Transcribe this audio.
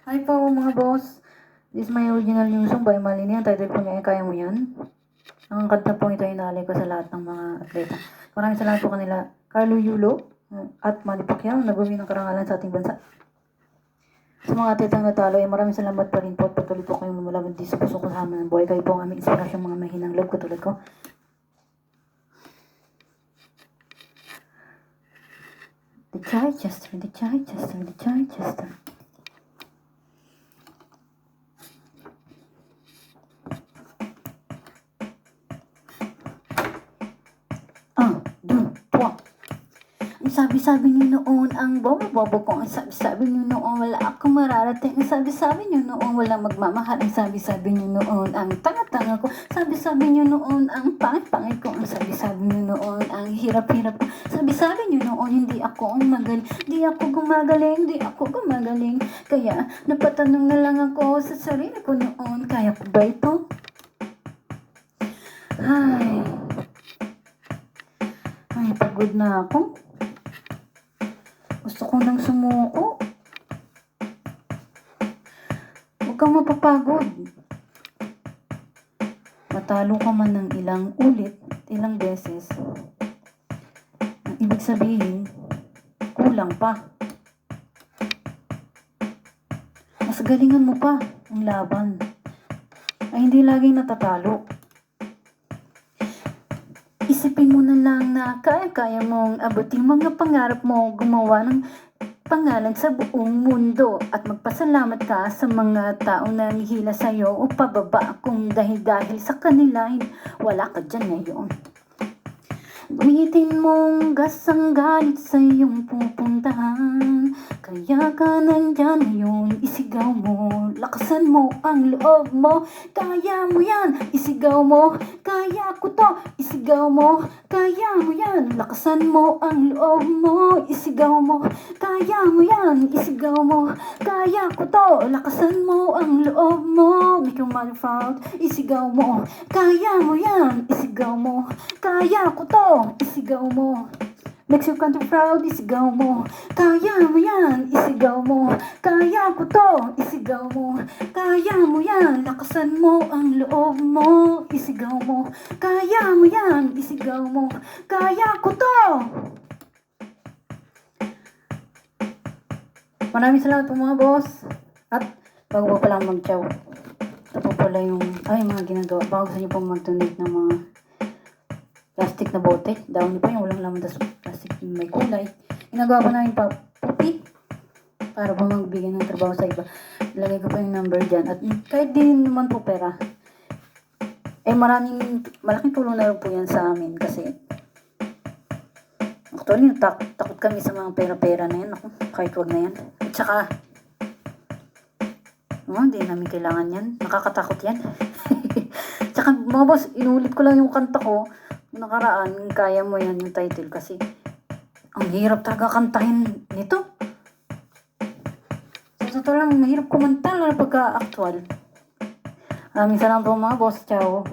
Hi po mga boss. This is my original new song by Malini. Ang title po niya ay Kaya Mo Yan. Ang kanta po ito ay inaalay ko sa lahat ng mga atleta. Maraming salamat po kanila Carlo Yulo at Manny Pacquiao na gawin ng karangalan sa ating bansa. Sa mga atletang natalo ay maraming salamat pa rin po at patuloy po kayong lumalaban di sa puso ko sa amin ng buhay. Kayo po ang aming inspirasyon, mga mahinang loob katulad ko. The Chichester, the Chichester, the Chichester. Ang sabi-sabi niyo noon, ang bobo-bobo ko. Ang sabi-sabi niyo noon, wala akong mararating. Ang sabi-sabi niyo noon, walang magmamahal. Ang sabi-sabi niyo noon, ang tanga-tanga ko. Sabi-sabi niyo noon, ang pangit-pangit ko. Ang sabi-sabi niyo noon, ang hirap-hirap ko. Sabi-sabi niyo noon, hindi ako ang magaling. Di ako gumagaling. Kaya napatanong na lang ako sa sarili ko noon, kaya ko ba ito? Ay, pagod na ako. Gusto ko nang sumuko. Huwag kang mapapagod. Matalo ka man ng ilang ulit, ilang beses. Ang ibig sabihin, kulang pa. Mas galingan mo pa ang laban. Ay hindi laging natatalo. Isipin mo na lang na kaya-kaya mong abutin mga pangarap mo, gumawa ng pangalan sa buong mundo at magpasalamat ka sa mga taong nanghihila sa'yo o pababa kung dahil sa kanila wala ka dyan ngayon. Gamitin mong gas ang galit sa iyong pupuntahan. Kaya ka nandyan ngayon, isigaw mo, lakasan mo ang loob mo. Kaya mo yan, isigaw mo, kaya ko to, isigaw mo. Kaya mo yan, lakasan mo ang loob mo, isigaw mo. Kaya mo yan, isigaw mo, kaya ko to, lakasan mo ang loob mo. Make your mother proud, isigaw mo. Kaya mo yan, isigaw mo, kaya ko to, isigaw mo. Makes your country proud, isigaw mo. Kaya mo yan, isigaw mo. Kaya ko to, isigaw mo. Kaya mo yan, lakasan mo ang loob mo, isigaw mo. Kaya mo yan, isigaw mo. Kaya ko to. Maraming salamat po mga boss. At bago pa lang mag-chow, ito po pala yung mga ginagawa. Bago sa inyo pong mag-donate ng mga plastic na bote. Daw niyo pa yung walang laman na plastic yung may kulay. Ginagawa ko namin pa puti para po magbigay ng trabaho sa iba. Ilagay ko pa yung number dyan. At kahit din naman po pera, malaking tulong na rin po yan sa amin. Kasi actually, takot kami sa mga pera-pera na yan. Ako, kahit wag na yan. At saka, hindi namin kailangan yan. Nakakatakot yan. Tsaka mga boss, inulit ko lang yung kanta ko nakaraan, Kaya Mo Yan yung title kasi ang hirap talaga kantahin nito. Sa totoo lang, mahirap kumanta lalo pagka-actual. Maraming salamat po mga boss. Ciao.